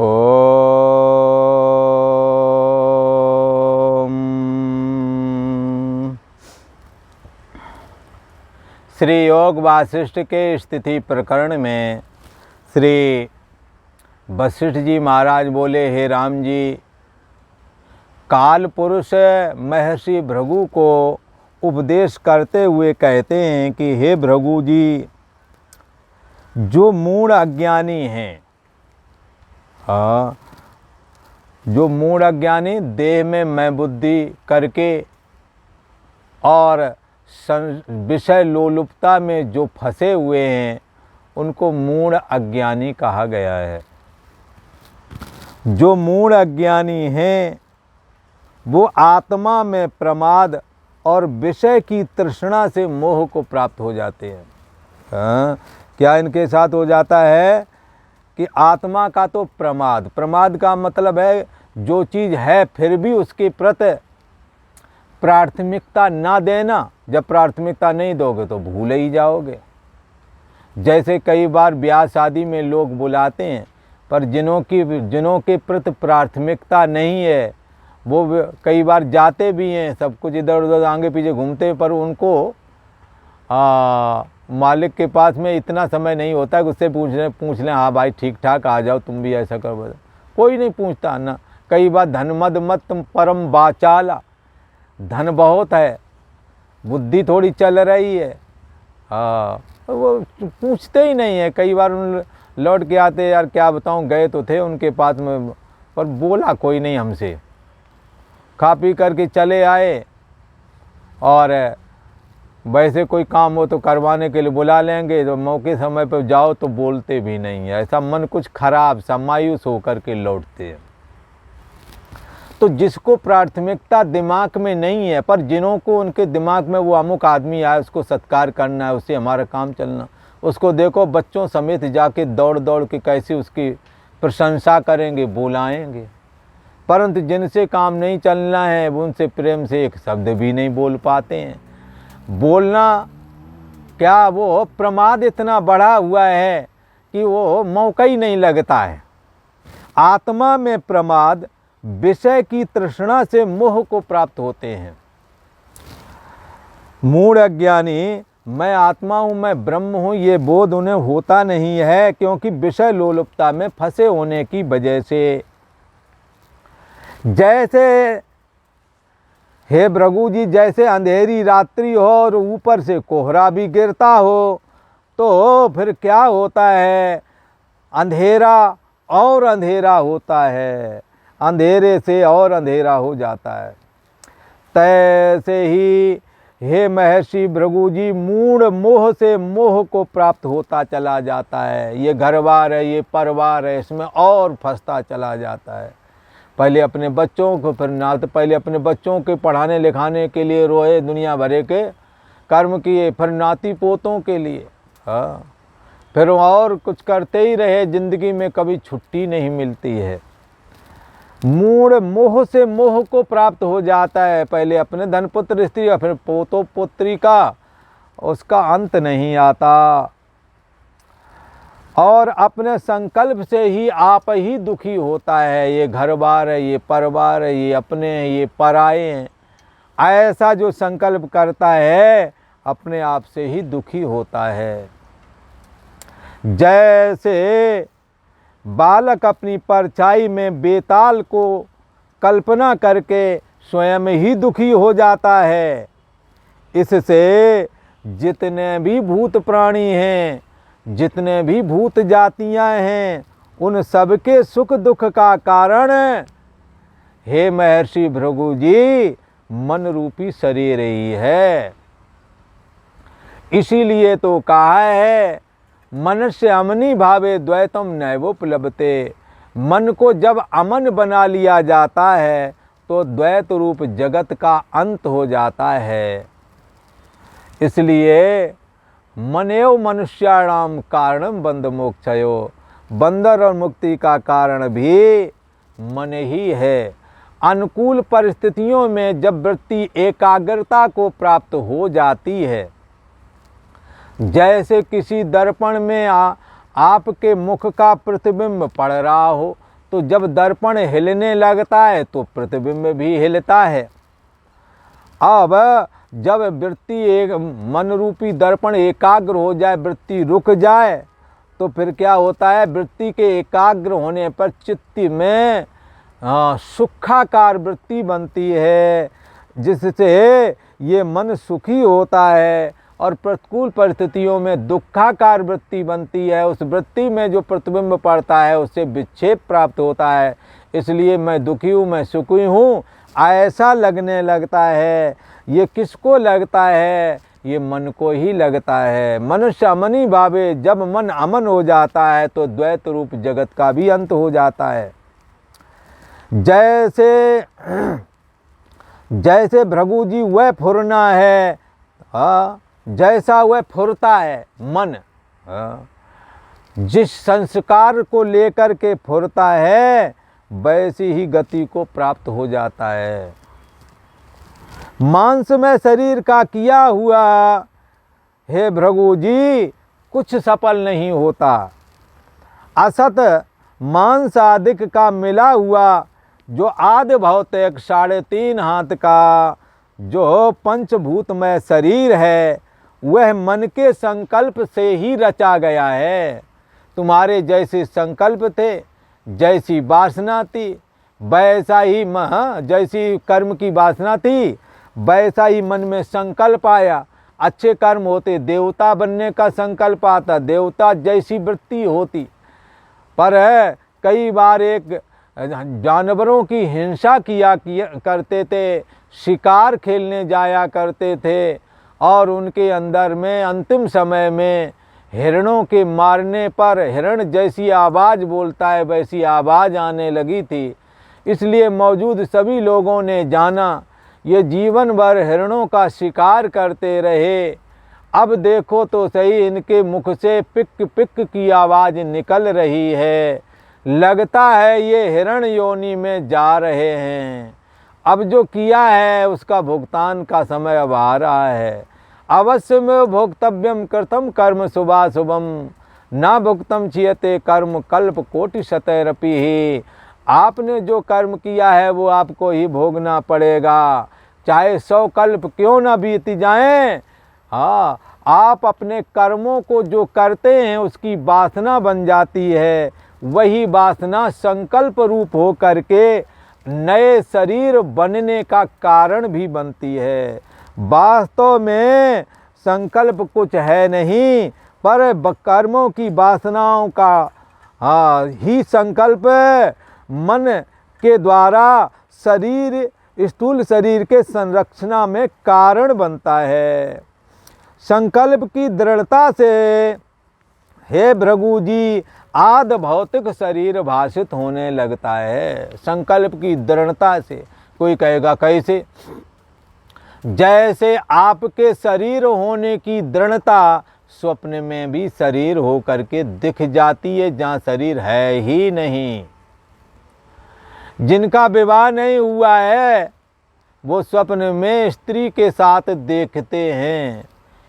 ओम। श्री योग वासिष्ठ के स्थिति प्रकरण में श्री वशिष्ठ जी महाराज बोले, हे राम जी, काल पुरुष महर्षि भृगु को उपदेश करते हुए कहते हैं कि हे भृगु जी, जो मूढ़ अज्ञानी हैं, जो मूढ़ अज्ञानी देह में मैं बुद्धि करके और विषय लोलुपता में जो फंसे हुए हैं, उनको मूढ़ अज्ञानी कहा गया है। जो मूढ़ अज्ञानी हैं वो आत्मा में प्रमाद और विषय की तृष्णा से मोह को प्राप्त हो जाते हैं। क्या इनके साथ हो जाता है कि आत्मा का तो प्रमाद, प्रमाद का मतलब है जो चीज़ है फिर भी उसके प्रति प्राथमिकता ना देना। जब प्राथमिकता नहीं दोगे तो भूल ही जाओगे। जैसे कई बार ब्याह शादी में लोग बुलाते हैं, पर जिनों के प्रति प्राथमिकता नहीं है वो कई बार जाते भी हैं, सब कुछ इधर उधर आगे पीछे घूमते, पर उनको मालिक के पास में इतना समय नहीं होता है कि उससे पूछ लें हाँ भाई ठीक ठाक आ जाओ, तुम भी ऐसा करो। कोई नहीं पूछता ना। कई बार धनमद मत परम बाचाला, धन बहुत है, बुद्धि थोड़ी चल रही है, वो पूछते ही नहीं है। कई बार उन लौट के आते, यार क्या बताऊं, गए तो थे उनके पास में, पर बोला कोई नहीं हमसे। खा पी करके चले आए और वैसे कोई काम हो तो करवाने के लिए बुला लेंगे, तो मौके समय पर जाओ तो बोलते भी नहीं है। ऐसा मन कुछ खराब सा मायूस होकर के लौटते हैं। तो जिसको प्राथमिकता दिमाग में नहीं है, पर जिन्हों को उनके दिमाग में वो अमुक आदमी आया उसको सत्कार करना है, उससे हमारा काम चलना, उसको देखो बच्चों समेत जाके दौड़ दौड़ के कैसे उसकी प्रशंसा करेंगे, बुलाएंगे। परंतु जिनसे काम नहीं चलना है उनसे प्रेम से एक शब्द भी नहीं बोल पाते हैं। बोलना क्या, वो प्रमाद इतना बढ़ा हुआ है कि वो मौका ही नहीं लगता है। आत्मा में प्रमाद विषय की तृष्णा से मोह को प्राप्त होते हैं। मूढ़ अज्ञानी मैं आत्मा हूँ, मैं ब्रह्म हूँ, ये बोध उन्हें होता नहीं है, क्योंकि विषय लोलुपता में फंसे होने की वजह से। जैसे हे भृगु जी, जैसे अंधेरी रात्रि हो और ऊपर से कोहरा भी गिरता हो, तो फिर क्या होता है, अंधेरा और अंधेरा होता है, अंधेरे से और अंधेरा हो जाता है। तैसे ही हे महर्षि भृगु जी, मूढ़ मोह से मोह को प्राप्त होता चला जाता है। ये घरबार है, ये परिवार है, इसमें और फंसता चला जाता है। पहले अपने बच्चों को, फिर ना तो पहले अपने बच्चों के पढ़ाने लिखाने के लिए रोए, दुनिया भरे के कर्म किए, फिर नाती पोतों के लिए, फिर और कुछ करते ही रहे। जिंदगी में कभी छुट्टी नहीं मिलती है। मूढ़ मोह से मोह को प्राप्त हो जाता है। पहले अपने धन पुत्र स्त्री और फिर पोतो पुत्री का, उसका अंत नहीं आता। और अपने संकल्प से ही आप ही दुखी होता है। ये घर बार है, ये परिवार है, ये अपने हैं, ये पराए हैं, ऐसा जो संकल्प करता है अपने आप से ही दुखी होता है। जैसे बालक अपनी परछाई में बेताल को कल्पना करके स्वयं ही दुखी हो जाता है, इससे जितने भी भूत प्राणी हैं, जितने भी भूत जातियां हैं, उन सबके सुख दुख का कारण हे महर्षि भृगु जी मन रूपी शरीर ही है। इसीलिए तो कहा है मनस्य अमनी भावे द्वैतम नैवोपलब्धते। मन को जब अमन बना लिया जाता है तो द्वैत रूप जगत का अंत हो जाता है। इसलिए मनेव मनुष्याणाम कारणम बंध मोक्षयो, बंधन और मुक्ति का कारण भी मन ही है। अनुकूल परिस्थितियों में जब वृत्ति एकाग्रता को प्राप्त हो जाती है, जैसे किसी दर्पण में आपके मुख का प्रतिबिंब पड़ रहा हो, तो जब दर्पण हिलने लगता है तो प्रतिबिंब भी हिलता है। अब जब वृत्ति एक मन रूपी दर्पण एकाग्र हो जाए, वृत्ति रुक जाए, तो फिर क्या होता है, वृत्ति के एकाग्र होने पर चित्त में सुखाकार वृत्ति बनती है, जिससे ये मन सुखी होता है। और प्रतिकूल परिस्थितियों में दुखाकार वृत्ति बनती है, उस वृत्ति में जो प्रतिबिंब पड़ता है उससे विक्षेप प्राप्त होता है। इसलिए मैं दुखी हूँ, मैं सुखी हूँ, ऐसा लगने लगता है। ये किसको लगता है? ये मन को ही लगता है। मनुष्य अमनी भावे, जब मन अमन हो जाता है तो द्वैत रूप जगत का भी अंत हो जाता है। जैसे भृगु जी वह फुरना है, जैसा वह फुरता है मन, जिस संस्कार को लेकर के फुरता है वैसी ही गति को प्राप्त हो जाता है। मांस में शरीर का किया हुआ हे भृगु जी कुछ सफल नहीं होता। असत मांस आदिक का मिला हुआ जो आदि भौतिक 3.5 हाथ का जो पंचभूतमय शरीर है, वह मन के संकल्प से ही रचा गया है। तुम्हारे जैसे संकल्प थे, जैसी वासना थी, वैसा ही जैसी कर्म की वासना थी, वैसा ही मन में संकल्प आया। अच्छे कर्म होते देवता बनने का संकल्प आता, देवता जैसी वृत्ति होती। पर कई बार एक जानवरों की हिंसा किया करते थे, शिकार खेलने जाया करते थे, और उनके अंदर में अंतिम समय में हिरणों के मारने पर हिरण जैसी आवाज़ बोलता है वैसी आवाज़ आने लगी थी। इसलिए मौजूद सभी लोगों ने जाना, ये जीवन भर हिरणों का शिकार करते रहे, अब देखो तो सही इनके मुख से पिक पिक की आवाज़ निकल रही है, लगता है ये हिरण योनि में जा रहे हैं। अब जो किया है उसका भुगतान का समय अब आ रहा है। अवश्य में भोक्तव्यम कृतम कर्म शुभाशुभम, ना भुक्तम छियते कर्म कल्प कोटि शतैरपि ही। आपने जो कर्म किया है वो आपको ही भोगना पड़ेगा, चाहे 100 कल्प क्यों ना बीत जाएं। हाँ, आप अपने कर्मों को जो करते हैं उसकी वासना बन जाती है, वही वासना संकल्प रूप हो करके नए शरीर बनने का कारण भी बनती है। वास्तव में संकल्प कुछ है नहीं, पर कर्मों की वासनाओं का ही संकल्प मन के द्वारा शरीर, स्थूल शरीर के संरक्षण में कारण बनता है। संकल्प की दृढ़ता से हे भृगु जी आद भौतिक शरीर भाषित होने लगता है। संकल्प की दृढ़ता से। कोई कहेगा कैसे? जैसे आपके शरीर होने की दृढ़ता स्वप्न में भी शरीर हो करके दिख जाती है, जहाँ शरीर है ही नहीं। जिनका विवाह नहीं हुआ है वो स्वप्न में स्त्री के साथ देखते हैं।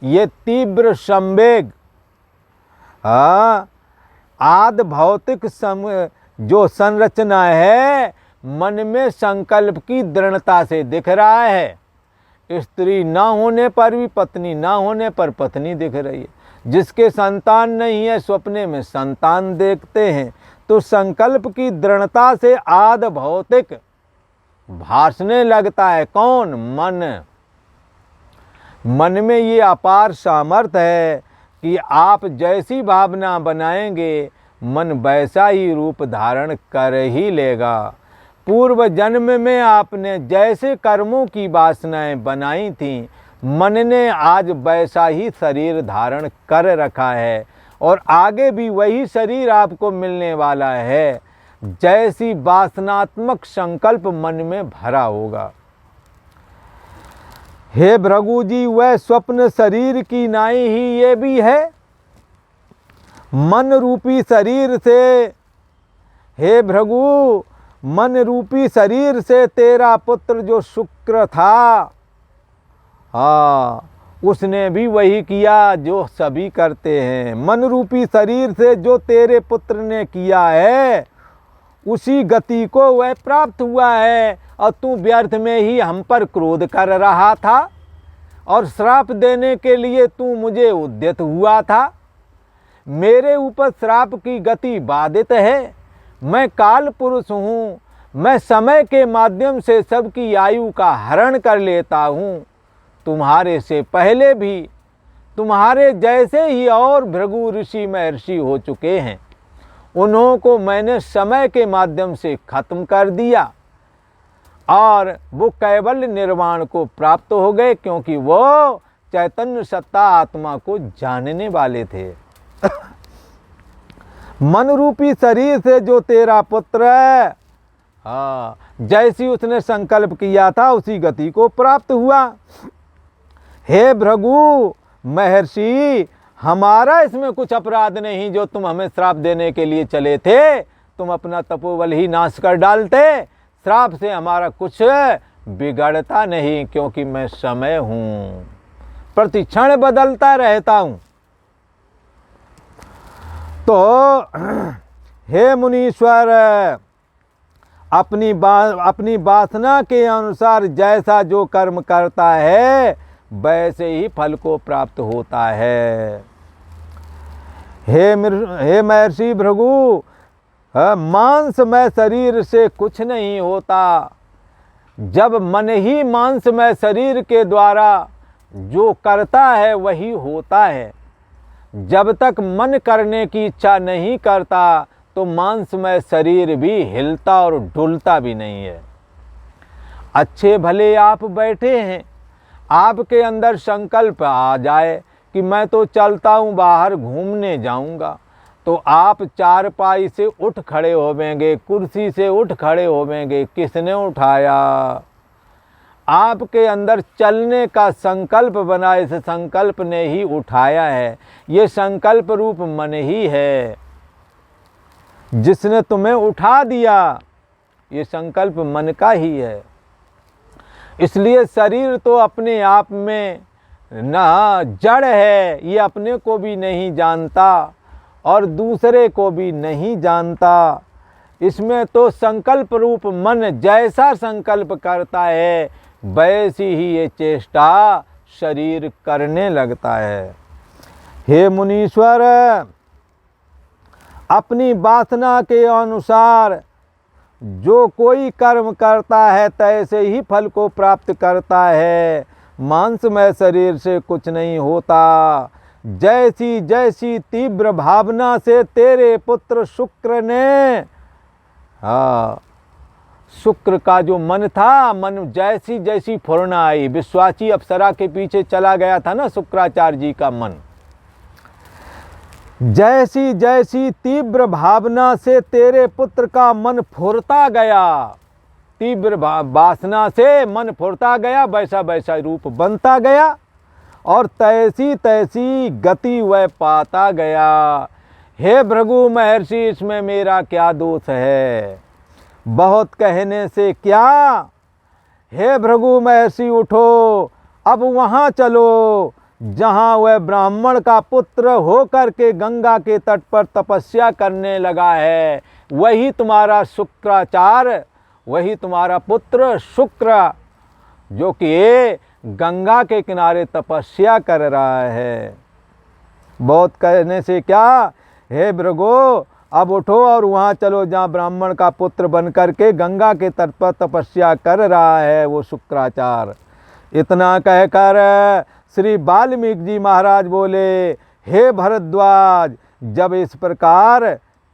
ये तीव्र संवेग आद भौतिक जो संरचना है मन में संकल्प की दृढ़ता से दिख रहा है। स्त्री ना होने पर भी पत्नी, ना होने पर पत्नी दिख रही है। जिसके संतान नहीं है स्वप्ने में संतान देखते हैं। तो संकल्प की दृढ़ता से आद भौतिक भासने लगता है। कौन? मन। मन में ये अपार सामर्थ्य है कि आप जैसी भावना बनाएंगे मन वैसा ही रूप धारण कर ही लेगा। पूर्व जन्म में आपने जैसे कर्मों की वासनाएं बनाई थीं, मन ने आज वैसा ही शरीर धारण कर रखा है और आगे भी वही शरीर आपको मिलने वाला है, जैसी वासनात्मक संकल्प मन में भरा होगा। हे भृगु जी, वह स्वप्न शरीर की नाई ही ये भी है। मन रूपी शरीर से, हे भृगु, मन रूपी शरीर से तेरा पुत्र जो शुक्र था, उसने भी वही किया जो सभी करते हैं। मन रूपी शरीर से जो तेरे पुत्र ने किया है उसी गति को वह प्राप्त हुआ है, और तू व्यर्थ में ही हम पर क्रोध कर रहा था और श्राप देने के लिए तू मुझे उद्यत हुआ था। मेरे ऊपर श्राप की गति बाधित है। मैं काल पुरुष हूँ, मैं समय के माध्यम से सबकी आयु का हरण कर लेता हूँ। तुम्हारे से पहले भी तुम्हारे जैसे ही और भृगु ऋषि महर्षि हो चुके हैं, उन्हों को मैंने समय के माध्यम से खत्म कर दिया और वो कैवल्य निर्वाण को प्राप्त हो गए, क्योंकि वो चैतन्य सत्ता आत्मा को जानने वाले थे। मन रूपी शरीर से जो तेरा पुत्र है, हाँ, जैसी उसने संकल्प किया था उसी गति को प्राप्त हुआ। हे भृगु महर्षि, हमारा इसमें कुछ अपराध नहीं जो तुम हमें श्राप देने के लिए चले थे। तुम अपना तपोबल ही नाश कर डालते। श्राप से हमारा कुछ बिगड़ता नहीं, क्योंकि मैं समय हूँ, प्रति क्षण बदलता रहता हूँ। तो हे मुनीश्वर, अपनी वासना के अनुसार जैसा जो कर्म करता है वैसे ही फल को प्राप्त होता है। हे महर्षि भृगु, मांसमय शरीर से कुछ नहीं होता। जब मन ही मांसमय शरीर के द्वारा जो करता है वही होता है। जब तक मन करने की इच्छा नहीं करता तो मांसमय शरीर भी हिलता और डुलता भी नहीं है। अच्छे भले आप बैठे हैं, आपके अंदर संकल्प आ जाए कि मैं तो चलता हूँ, बाहर घूमने जाऊँगा, तो आप चारपाई से उठ खड़े होवेंगे, कुर्सी से उठ खड़े होवेंगे। किसने उठाया? आपके अंदर चलने का संकल्प बना, इस संकल्प ने ही उठाया है। ये संकल्प रूप मन ही है जिसने तुम्हें उठा दिया। ये संकल्प मन का ही है। इसलिए शरीर तो अपने आप में ना जड़ है, ये अपने को भी नहीं जानता और दूसरे को भी नहीं जानता। इसमें तो संकल्प रूप मन जैसा संकल्प करता है वैसी ही ये चेष्टा शरीर करने लगता है। हे मुनीश्वर, अपनी वासना के अनुसार जो कोई कर्म करता है तैसे ही फल को प्राप्त करता है। मांसमय शरीर से कुछ नहीं होता। जैसी जैसी तीव्र भावना से तेरे पुत्र शुक्र ने, शुक्र का जो मन था, मन जैसी जैसी फुरना आई, विश्वाची अप्सरा के पीछे चला गया था ना शुक्राचार्य जी का मन। जैसी जैसी तीव्र भावना से तेरे पुत्र का मन फुरता गया, तीव्र वासना से मन फुरता गया, वैसा वैसा रूप बनता गया और तैसी तैसी गति वह पाता गया। हे भृगु महर्षि, इसमें मेरा क्या दोष है? बहुत कहने से क्या। हे भृगु महर्षि उठो, अब वहाँ चलो जहाँ वह ब्राह्मण का पुत्र हो करके गंगा के तट पर तपस्या करने लगा है। वही तुम्हारा शुक्राचार्य, वही तुम्हारा पुत्र शुक्र, जो कि गंगा के किनारे तपस्या कर रहा है। बहुत कहने से क्या। हे भृगु, अब उठो और वहाँ चलो जहाँ ब्राह्मण का पुत्र बन करके गंगा के तट पर तपस्या कर रहा है वो शुक्राचार्य। इतना कहकर श्री वाल्मीकि जी महाराज बोले, हे भरद्वाज, जब इस प्रकार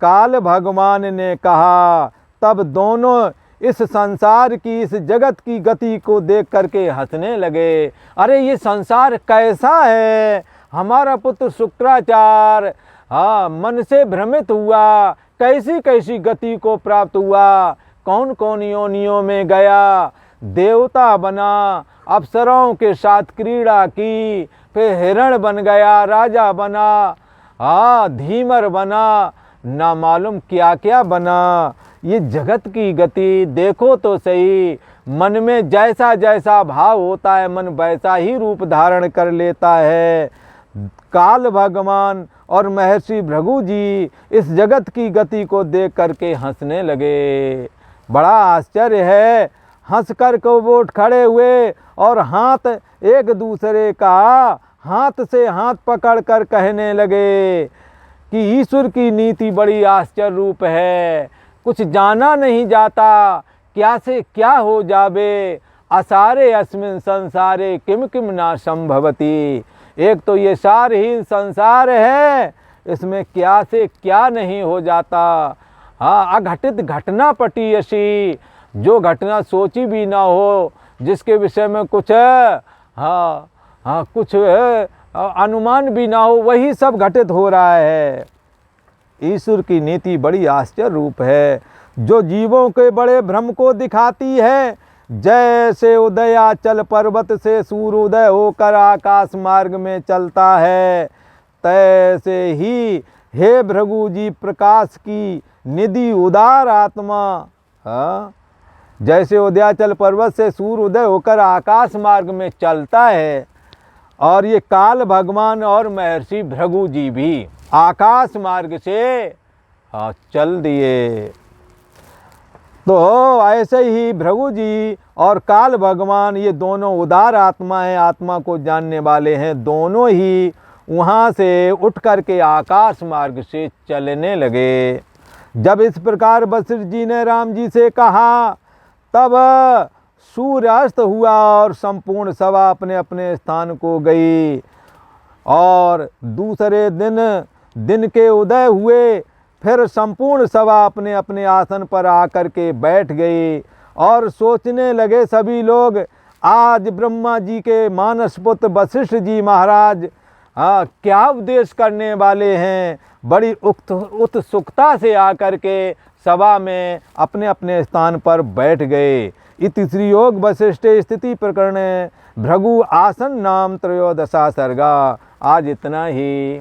काल भगवान ने कहा तब दोनों इस संसार की, इस जगत की गति को देख करके हंसने लगे। अरे ये संसार कैसा है? हमारा पुत्र शुक्राचार्य मन से भ्रमित हुआ, कैसी कैसी गति को प्राप्त हुआ, कौन कौन योनियों में गया, देवता बना, अप्सराओं के साथ क्रीड़ा की, फिर हिरण बन गया, राजा बना, धीमर बना, ना मालूम क्या क्या बना। ये जगत की गति देखो तो सही। मन में जैसा जैसा भाव होता है मन वैसा ही रूप धारण कर लेता है। काल भगवान और महर्षि भृगु जी इस जगत की गति को देख करके हंसने लगे। बड़ा आश्चर्य है, हंस कर को वो उठ खड़े हुए और हाथ एक दूसरे का हाथ से हाथ पकड़ कर कहने लगे कि ईश्वर की नीति बड़ी आश्चर्य रूप है, कुछ जाना नहीं जाता, क्या से क्या हो जावे, असारे अस्मिन संसारे किम किम ना संभवती। एक तो ये सारहीन संसार है, इसमें क्या से क्या नहीं हो जाता। हाँ, अघटित घटना पटी ऐसी, जो घटना सोची भी ना हो, जिसके विषय में कुछ कुछ अनुमान भी ना हो, वही सब घटित हो रहा है। ईश्वर की नीति बड़ी आश्चर्य रूप है, जो जीवों के बड़े भ्रम को दिखाती है। जैसे उदयाचल पर्वत से सूर्योदय होकर आकाश मार्ग में चलता है, तैसे ही हे भृगु जी प्रकाश की निधि उदार आत्मा। जैसे उदयाचल पर्वत से सूर्योदय होकर आकाश मार्ग में चलता है, और ये काल भगवान और महर्षि भृगु जी भी आकाश मार्ग से चल दिए। तो ऐसे ही भृगु जी और काल भगवान, ये दोनों उदार आत्मा हैं, आत्मा को जानने वाले हैं, दोनों ही वहाँ से उठ करके आकाश मार्ग से चलने लगे। जब इस प्रकार वशिष्ठ जी ने राम जी से कहा, तब सूर्यास्त हुआ और संपूर्ण सभा अपने अपने स्थान को गई। और दूसरे दिन के उदय हुए, फिर संपूर्ण सभा अपने अपने आसन पर आकर के बैठ गई और सोचने लगे सभी लोग, आज ब्रह्मा जी के मानस पुत्र वशिष्ठ जी महाराज क्या उपदेश करने वाले हैं। बड़ी उत्सुकता से आकर के सभा में अपने अपने स्थान पर बैठ गए। इति श्री योग वशिष्ठ स्थिति प्रकरण भृगु आसन नाम त्रयोदशा सर्गा। आज इतना ही।